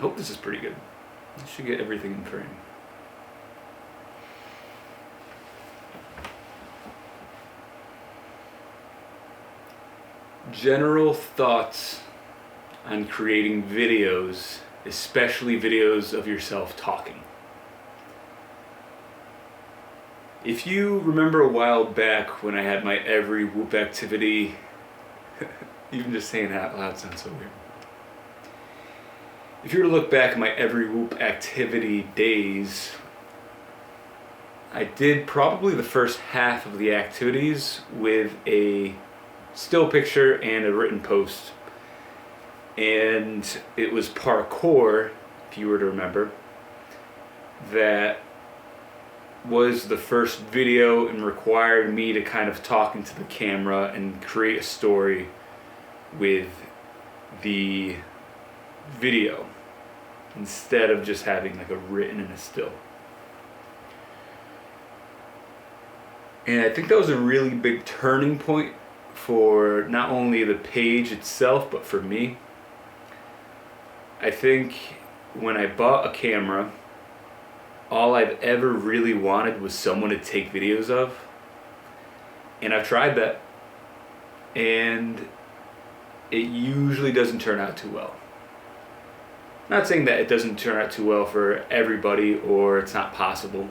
I hope this is pretty good. I should get everything in frame. General thoughts on creating videos, especially videos of yourself talking. If you remember a while back when I had my every whoop activity, even just saying that out loud sounds so weird. If you were to look back at my every whoop activity days, I did probably the first half of the activities with a still picture and a written post. And it was parkour, if you were to remember, that was the first video and required me to kind of talk into the camera and create a story with the video instead of just having like a written and a still. And I think that was a really big turning point for not only the page itself but for me. I think when I bought a camera, all I've ever really wanted was someone to take videos of. And I've tried that. And it usually doesn't turn out too well. Not saying that it doesn't turn out too well for everybody or it's not possible.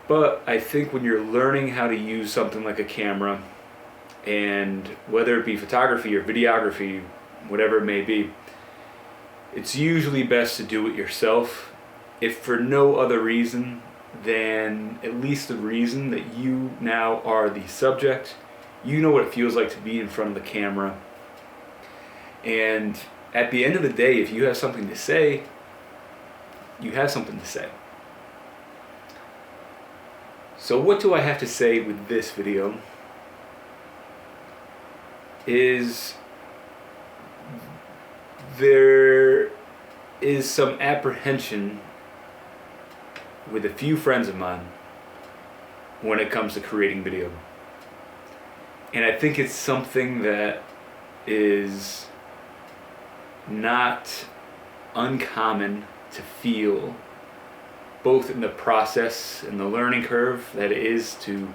But I think when you're learning how to use something like a camera, and whether it be photography or videography, whatever it may be, it's usually best to do it yourself, if for no other reason than at least the reason that you now are the subject. You know what it feels like to be in front of the camera. And at the end of the day, if you have something to say, you have something to say. So what do I have to say with this video is there is some apprehension with a few friends of mine when it comes to creating video. And I think it's something that is not uncommon to feel, both in the process and the learning curve that it is to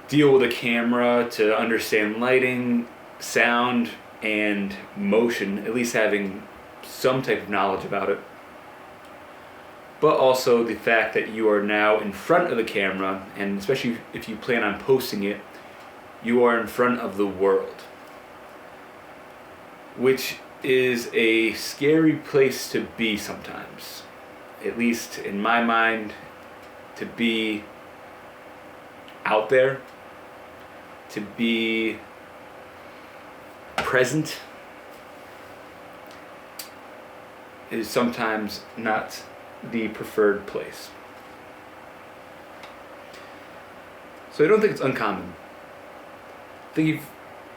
deal with a camera, to understand lighting, sound, and motion, at least having some type of knowledge about it. But also the fact that you are now in front of the camera, and especially if you plan on posting it, you are in front of the world, which is a scary place to be sometimes. At least in my mind, to be out there, to be present, is sometimes not the preferred place. So I don't think it's uncommon. I think if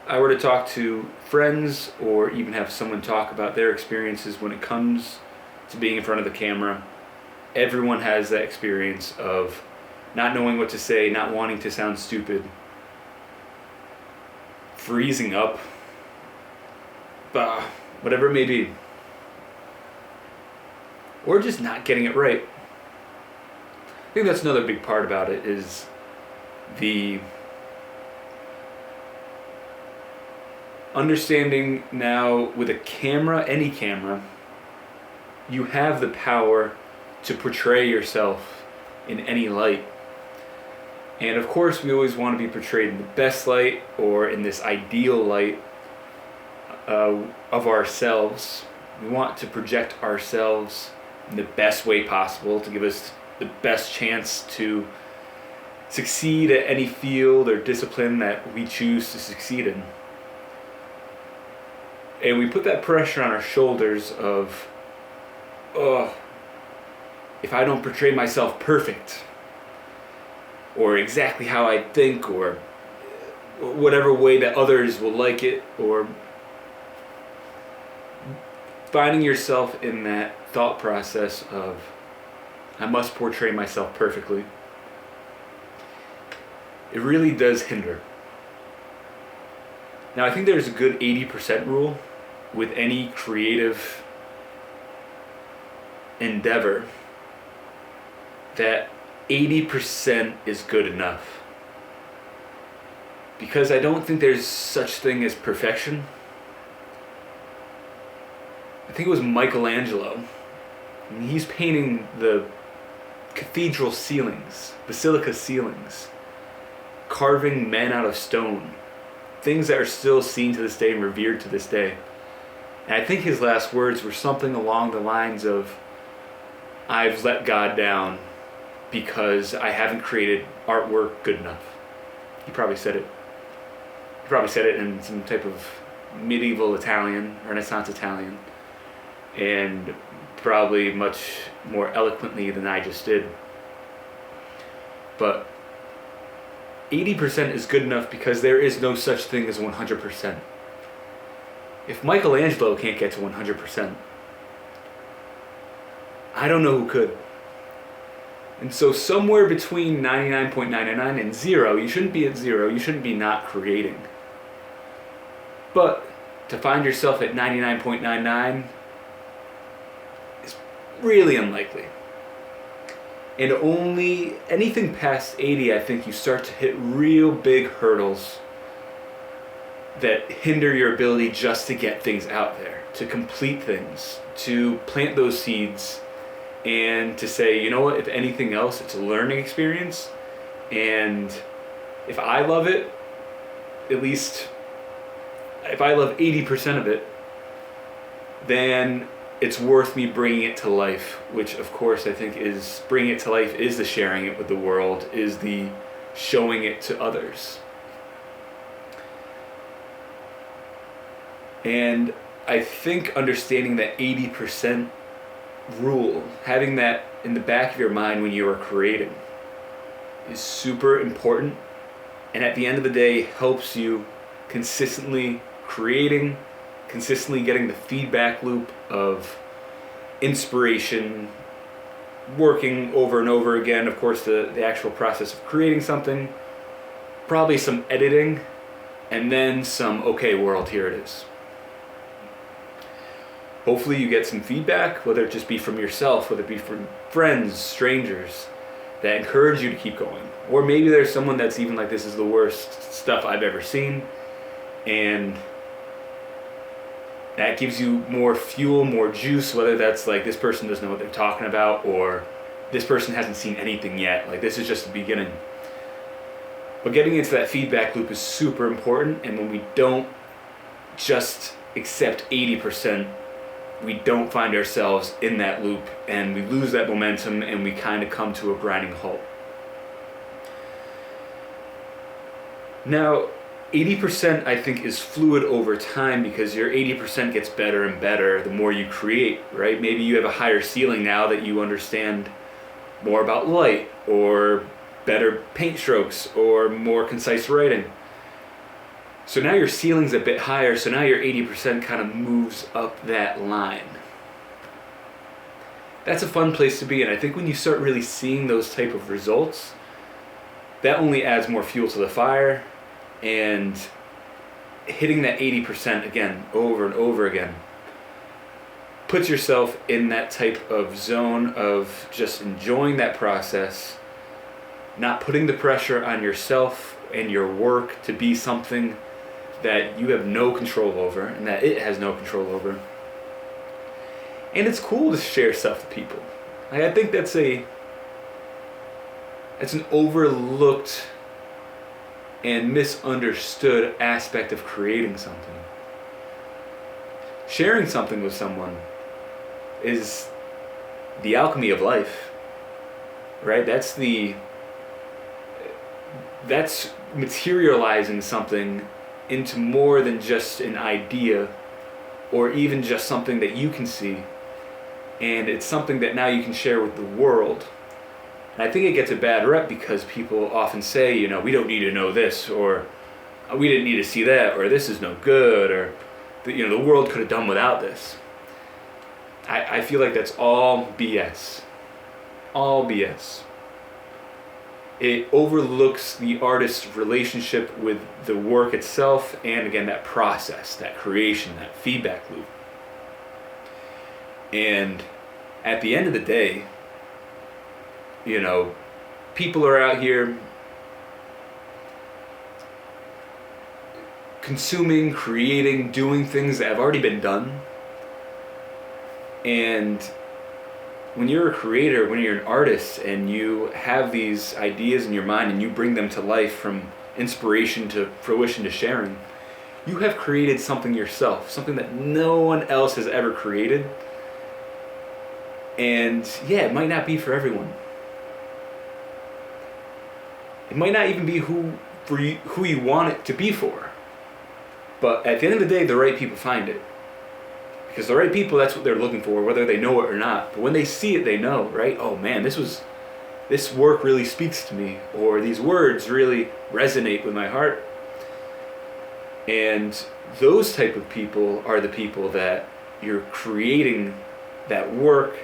I were to talk to friends or even have someone talk about their experiences when it comes to being in front of the camera, everyone has that experience of not knowing what to say, not wanting to sound stupid, freezing up, whatever it may be, or just not getting it right. I think that's another big part about it, is the understanding now with a camera, any camera, you have the power to portray yourself in any light. And of course we always want to be portrayed in the best light or in this ideal light of ourselves. We want to project ourselves in the best way possible to give us the best chance to succeed at any field or discipline that we choose to succeed in. And we put that pressure on our shoulders of, if I don't portray myself perfect, or exactly how I think, or whatever way that others will like it, or finding yourself in that thought process of, I must portray myself perfectly, it really does hinder. Now I think there's a good 80% rule with any creative endeavor that 80% is good enough. Because I don't think there's such thing as perfection. I think it was Michaelangelo. And he's painting the cathedral ceilings, basilica ceilings, carving men out of stone, things that are still seen to this day and revered to this day. And I think his last words were something along the lines of, I've let God down because I haven't created artwork good enough. He probably said it. He probably said it in some type of medieval Italian, Renaissance Italian, and probably much more eloquently than I just did. But 80% is good enough because there is no such thing as 100%. If Michaelangelo can't get to 100%, I don't know who could. And so somewhere between 99.99 and 0, you shouldn't be at 0, you shouldn't be not creating. But to find yourself at 99.99 is really unlikely. And only anything past 80, I think you start to hit real big hurdles that hinder your ability just to get things out there, to complete things, to plant those seeds, and to say, you know what, if anything else, it's a learning experience. And if I love it, at least if I love 80% of it, then it's worth me bringing it to life, which of course I think is bringing it to life is the sharing it with the world, is the showing it to others. And I think understanding that 80% rule, having that in the back of your mind when you are creating, is super important, and at the end of the day helps you consistently creating, consistently getting the feedback loop of inspiration, working over and over again, of course the actual process of creating something, probably some editing, and then some, okay world, here it is. Hopefully you get some feedback, whether it just be from yourself, whether it be from friends, strangers, that encourage you to keep going. Or maybe there's someone that's even like, this is the worst stuff I've ever seen, and that gives you more fuel, more juice, whether that's like this person doesn't know what they're talking about, or this person hasn't seen anything yet, like this is just the beginning. But getting into that feedback loop is super important, and when we don't just accept 80%, we don't find ourselves in that loop, and we lose that momentum, and we kind of come to a grinding halt. Now, 80% I think is fluid over time, because your 80% gets better and better the more you create, right? Maybe you have a higher ceiling now that you understand more about light, or better paint strokes, or more concise writing. So now your ceiling's a bit higher, so now your 80% kind of moves up that line. That's a fun place to be, and I think when you start really seeing those type of results, that only adds more fuel to the fire, and hitting that 80% again, over and over again, puts yourself in that type of zone of just enjoying that process, not putting the pressure on yourself and your work to be something that you have no control over, and that it has no control over. And it's cool to share stuff with people. I think that's an overlooked and misunderstood aspect of creating something. Sharing something with someone is the alchemy of life, right? That's materializing something into more than just an idea, or even just something that you can see, and it's something that now you can share with the world. And I think it gets a bad rep because people often say, you know, we don't need to know this, or we didn't need to see that, or this is no good, or you know, the world could have done without this. I feel like that's all BS. All BS. It overlooks the artist's relationship with the work itself, and again, that process, that creation, that feedback loop. And at the end of the day, you know, people are out here consuming, creating, doing things that have already been done. And when you're a creator, when you're an artist, and you have these ideas in your mind and you bring them to life, from inspiration to fruition to sharing, you have created something yourself, something that no one else has ever created. And yeah, it might not be for everyone. It might not even be who you want it to be for. But at the end of the day, the right people find it. Because the right people, that's what they're looking for, whether they know it or not. But when they see it, they know, right? Oh man, this work really speaks to me, or these words really resonate with my heart. And those type of people are the people that you're creating that work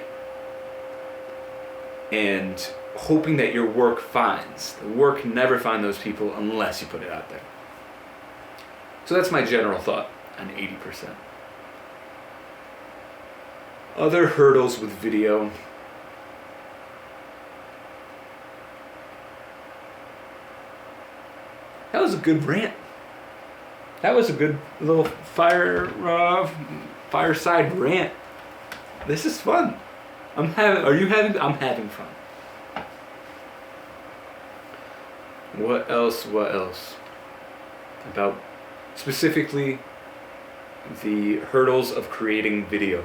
and hoping that your work finds. The work can never find those people unless you put it out there. So that's my general thought on 80%. Other hurdles with video. That was a good rant. That was a good little fireside rant. This is fun. I'm having fun. What else? About specifically the hurdles of creating video.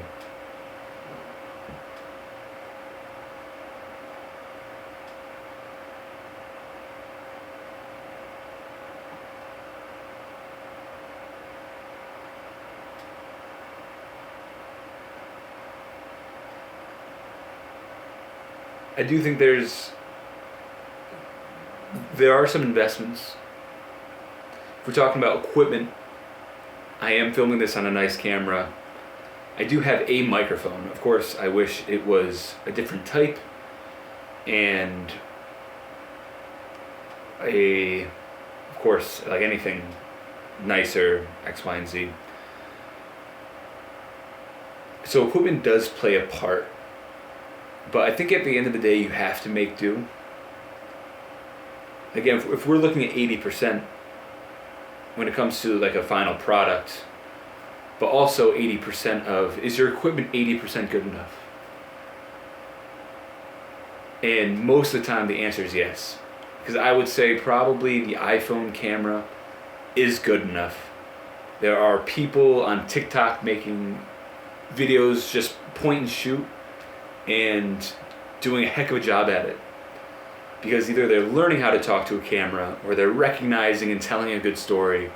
I do think there are some investments. If we're talking about equipment, I am filming this on a nice camera. I do have a microphone. Of course, I wish it was a different type, and of course, like anything, nicer, X, Y, and Z. So equipment does play a part. But I think at the end of the day, you have to make do. Again, if we're looking at 80% when it comes to like a final product, but also 80% of, is your equipment 80% good enough? And most of the time the answer is yes. Because I would say probably the iPhone camera is good enough. There are people on TikTok making videos just point and shoot, and doing a heck of a job at it, because either they're learning how to talk to a camera, or they're recognizing and telling a good story,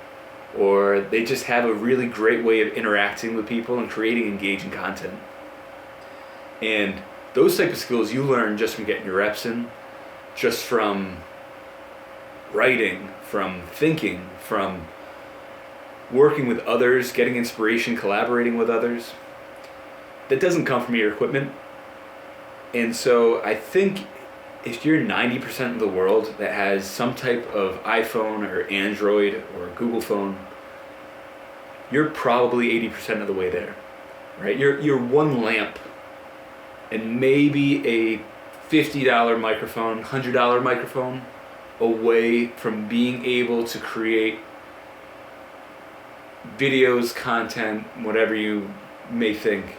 or they just have a really great way of interacting with people and creating engaging content. And those type of skills you learn just from getting your reps in, just from writing, from thinking, from working with others, getting inspiration, collaborating with others. That doesn't come from your equipment. And so I think if you're 90% of the world that has some type of iPhone or Android or Google phone, you're probably 80% of the way there, right? You're one lamp and maybe a $50 microphone, $100 microphone away from being able to create videos, content, whatever you may think,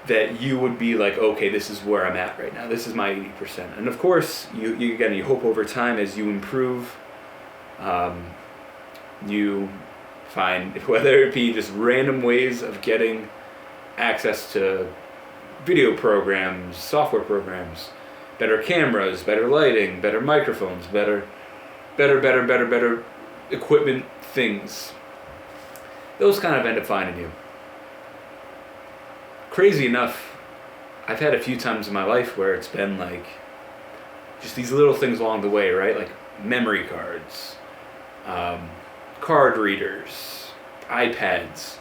that you would be like, okay, this is where I'm at right now. This is my 80%. And of course, you hope over time as you improve, you find, whether it be just random ways of getting access to video programs, software programs, better cameras, better lighting, better microphones, better equipment things. Those kind of end up finding you. Crazy enough, I've had a few times in my life where it's been like just these little things along the way, right? Like memory cards, card readers, iPads.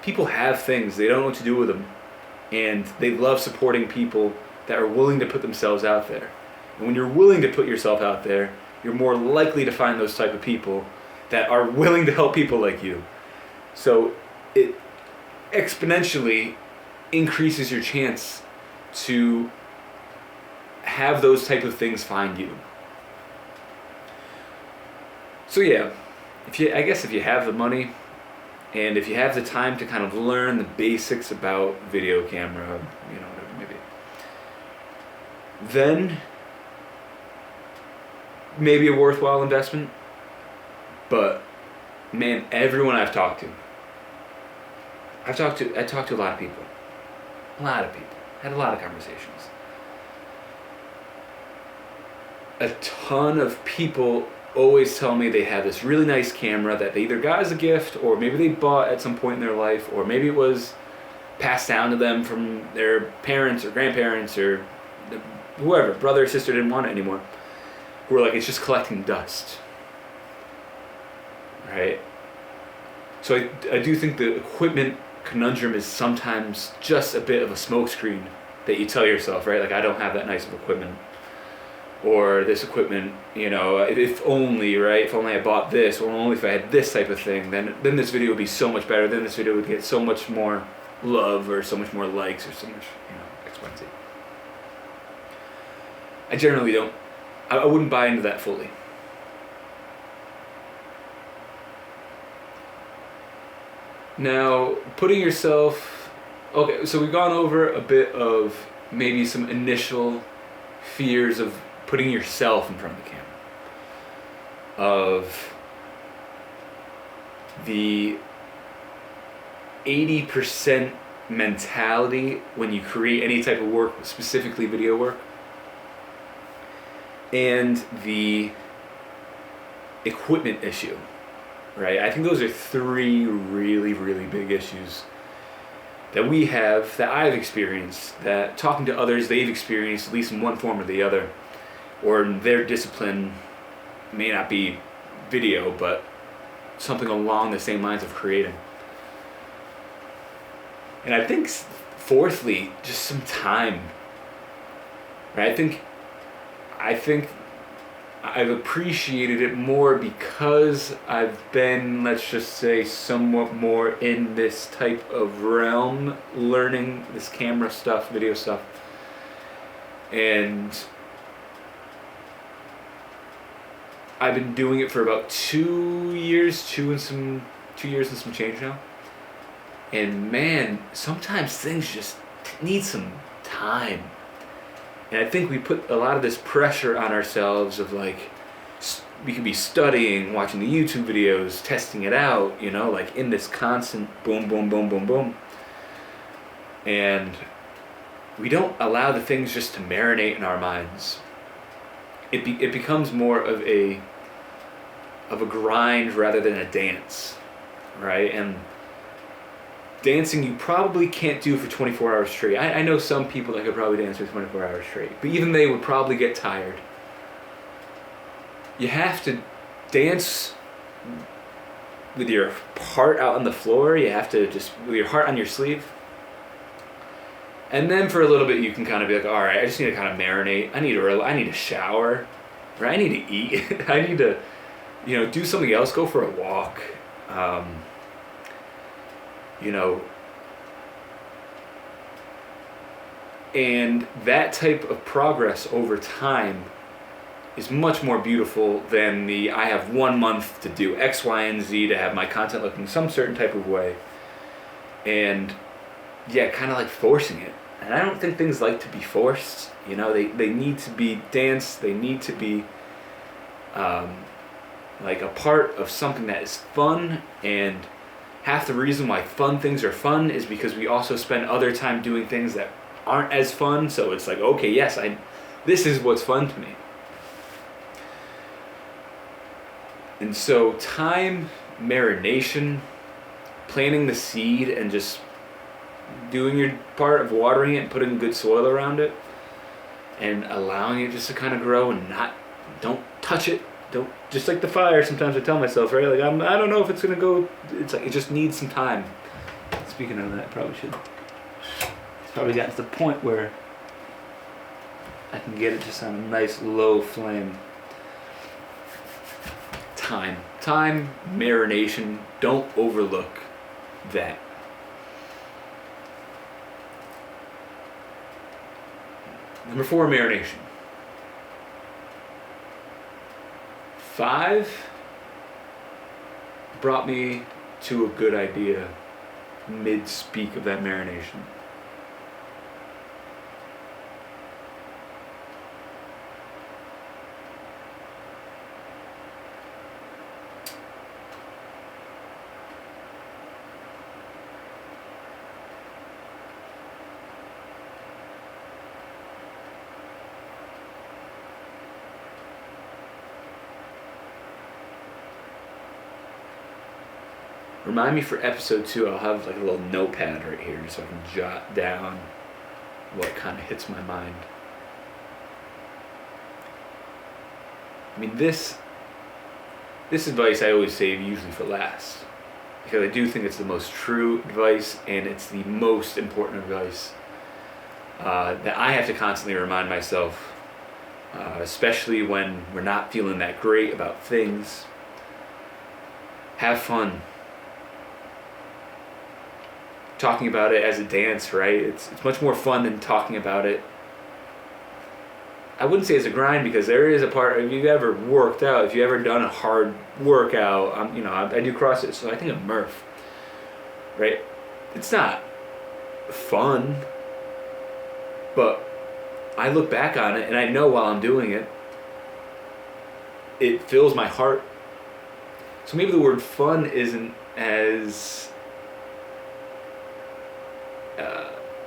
People have things, they don't know what to do with them, and they love supporting people that are willing to put themselves out there. And when you're willing to put yourself out there, you're more likely to find those type of people that are willing to help people like you. So it exponentially increases your chance to have those type of things find you. So yeah, I guess if you have the money and if you have the time to kind of learn the basics about video camera, whatever it may be, then maybe a worthwhile investment. But man, everyone I've talked to, I talked to a lot of people, had a lot of conversations. A ton of people always tell me they have this really nice camera that they either got as a gift, or maybe they bought at some point in their life, or maybe it was passed down to them from their parents or grandparents or whoever, brother or sister didn't want it anymore, who are like, it's just collecting dust, right? So I do think the equipment conundrum is sometimes just a bit of a smokescreen that you tell yourself, right? Like, I don't have that nice of equipment. Or this equipment, if only, right? If only I bought this, or only if I had this type of thing, then this video would be so much better. Then this video would get so much more love, or so much more likes, or so much, X, Y, Z. I generally don't. I wouldn't buy into that fully. Now, putting yourself... Okay, so we've gone over a bit of maybe some initial fears of putting yourself in front of the camera. Of the 80% mentality when you create any type of work, specifically video work. And the equipment issue, right? I think those are three really, really big issues that we have, that I've experienced, that talking to others, they've experienced at least in one form or the other, or their discipline may not be video, but something along the same lines of creating. And I think, fourthly, just some time, right? I think I've appreciated it more because I've been, let's just say, somewhat more in this type of realm, learning this camera stuff, video stuff. And I've been doing it for about 2 years, two years and some change now. And man, sometimes things just need some time. And I think we put a lot of this pressure on ourselves of like, we could be studying, watching the YouTube videos, testing it out, like in this constant boom, boom, boom, boom, boom. And we don't allow the things just to marinate in our minds. It becomes more of a grind rather than a dance, right? And dancing you probably can't do for 24 hours straight. I know some people that could probably dance for 24 hours straight, but even they would probably get tired. You have to dance with your heart out on the floor. You have to just, with your heart on your sleeve. And then for a little bit you can kind of be like, all right, I just need to kind of marinate. I need to shower, right? I need to eat. I need to, do something else, go for a walk. And that type of progress over time is much more beautiful than I have 1 month to do X, Y, and Z to have my content looking some certain type of way. And yeah, kind of like forcing it. And I don't think things like to be forced. They need to be danced. They need to be like a part of something that is fun. And half the reason why fun things are fun is because we also spend other time doing things that aren't as fun. So it's like, okay, yes, this is what's fun to me. And so time, marination, planting the seed, and just doing your part of watering it and putting good soil around it and allowing it just to kind of grow and don't touch it. Don't, just like the fire, sometimes I tell myself, right? Like, I don't know if it's going to go, it's like, it just needs some time. Speaking of that, I probably should. It's probably gotten to the point where I can get it just on a nice low flame. Time, marination, don't overlook that. Number 4, marination. 5 brought me to a good idea mid-speak of that marination. Remind me for episode 2, I'll have like a little notepad right here just so I can jot down what kind of hits my mind. I mean, this advice I always save usually for last, because I do think it's the most true advice and it's the most important advice that I have to constantly remind myself, especially when we're not feeling that great about things. Have fun. Talking about it as a dance, right? It's much more fun than talking about it. I wouldn't say as a grind, because there is a part, if you've ever worked out, if you've ever done a hard workout, I do CrossFit, so I think of Murph, right? It's not fun, but I look back on it and I know while I'm doing it, it fills my heart. So maybe the word fun isn't as...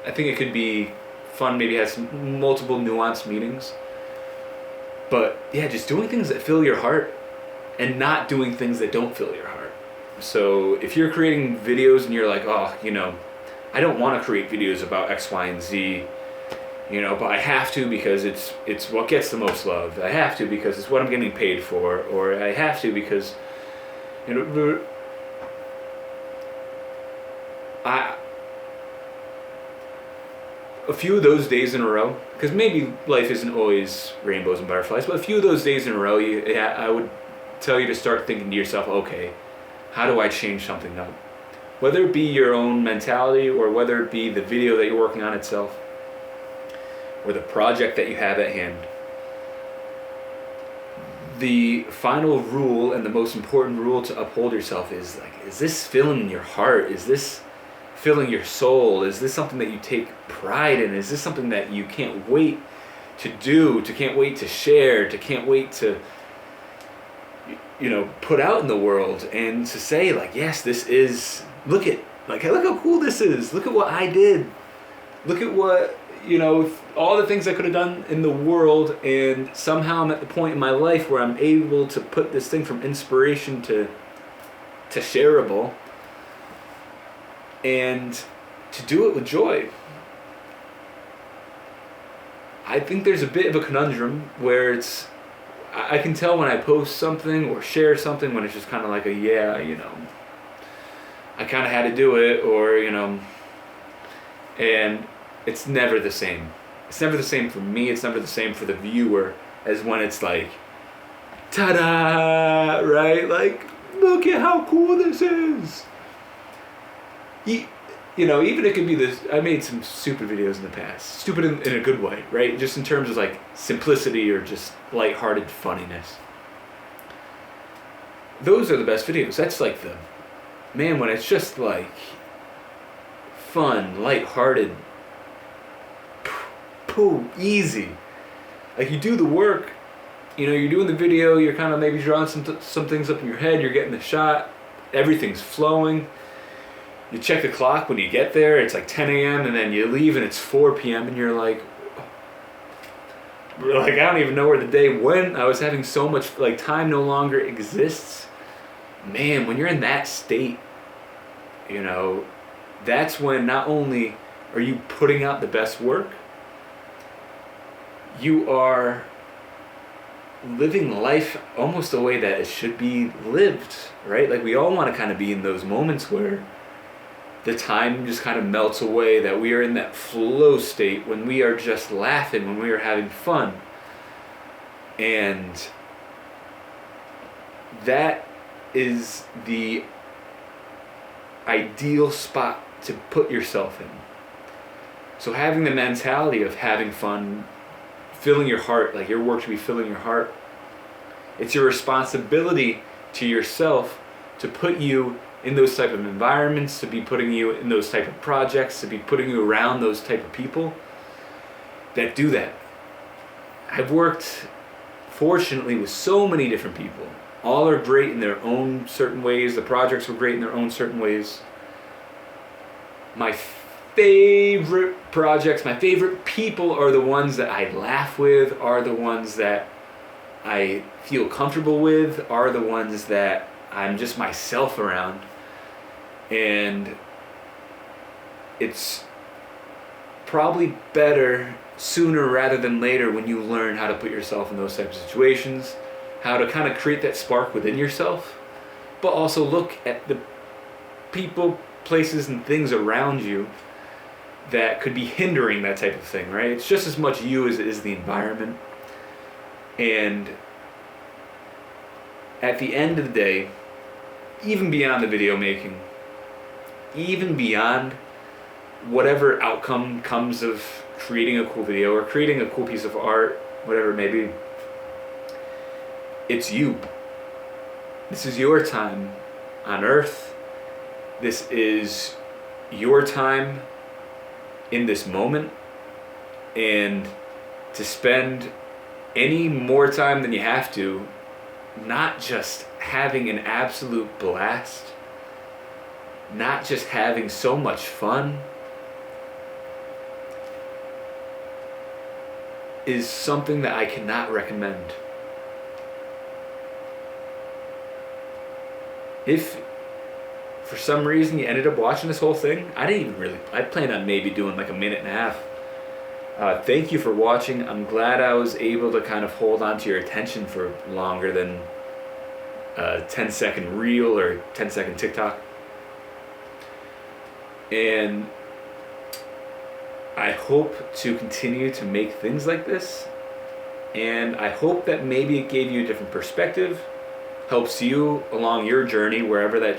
I think it could be fun, maybe has multiple nuanced meanings. But yeah, just doing things that fill your heart and not doing things that don't fill your heart. So if you're creating videos and you're like, oh, I don't want to create videos about X, Y, and Z, but I have to because it's what gets the most love. I have to because it's what I'm getting paid for, or I have to because, a few of those days in a row, because maybe life isn't always rainbows and butterflies, but a few of those days in a row, I would tell you to start thinking to yourself, okay, how do I change something up? Whether it be your own mentality, or whether it be the video that you're working on itself, or the project that you have at hand. The final rule and the most important rule to uphold yourself is is this filling your heart? Is this filling your soul? Is this something that you take pride in? Is this something that you can't wait to do, can't wait to share, can't wait to put out in the world, and to say yes, this is, look how cool this is, look at what I did, look at what, all the things I could have done in the world, and somehow I'm at the point in my life where I'm able to put this thing from inspiration to shareable, and to do it with joy. I think there's a bit of a conundrum where I can tell when I post something or share something when it's just kind of like I kind of had to do it, or, and it's never the same. It's never the same for me, it's never the same for the viewer as when it's like, ta-da, right? Look at how cool this is. Even it could be this. I made some stupid videos in the past. Stupid in a good way, right? Just in terms of simplicity or just lighthearted funniness. Those are the best videos. That's when it's just fun, lighthearted, easy. You do the work, you're doing the video, you're kind of maybe drawing some things up in your head, you're getting the shot, everything's flowing. You check the clock when you get there, it's 10 a.m. and then you leave and it's 4 p.m. and you're I don't even know where the day went. I was having so much, time no longer exists. Man, when you're in that state, that's when not only are you putting out the best work, you are living life almost the way that it should be lived, right? We all want to kind of be in those moments where the time just kind of melts away, that we are in that flow state when we are just laughing, when we are having fun. And that is the ideal spot to put yourself in. So having the mentality of having fun, filling your heart, like your work should be filling your heart. It's your responsibility to yourself to put you in those type of environments, to be putting you in those type of projects, to be putting you around those type of people that do that. I've worked, fortunately, with so many different people. All are great in their own certain ways. The projects were great in their own certain ways. My favorite projects, my favorite people are the ones that I laugh with, are the ones that I feel comfortable with, are the ones that I'm just myself around. And it's probably better sooner rather than later when you learn how to put yourself in those types of situations, how to kind of create that spark within yourself, but also look at the people, places, and things around you that could be hindering that type of thing, right? It's just as much you as it is the environment. And at the end of the day, even beyond the video making, even beyond whatever outcome comes of creating a cool video or creating a cool piece of art, whatever it may be, it's you. This is your time on Earth. This is your time in this moment. And to spend any more time than you have to, not just having an absolute blast, not just having so much fun, is something that I cannot recommend. If for some reason you ended up watching this whole thing, I planned on maybe doing like a minute and a half. Thank you for watching. I'm glad I was able to kind of hold on to your attention for longer than a 10-second reel or 10-second TikTok. And I hope to continue to make things like this. And I hope that maybe it gave you a different perspective, helps you along your journey, wherever that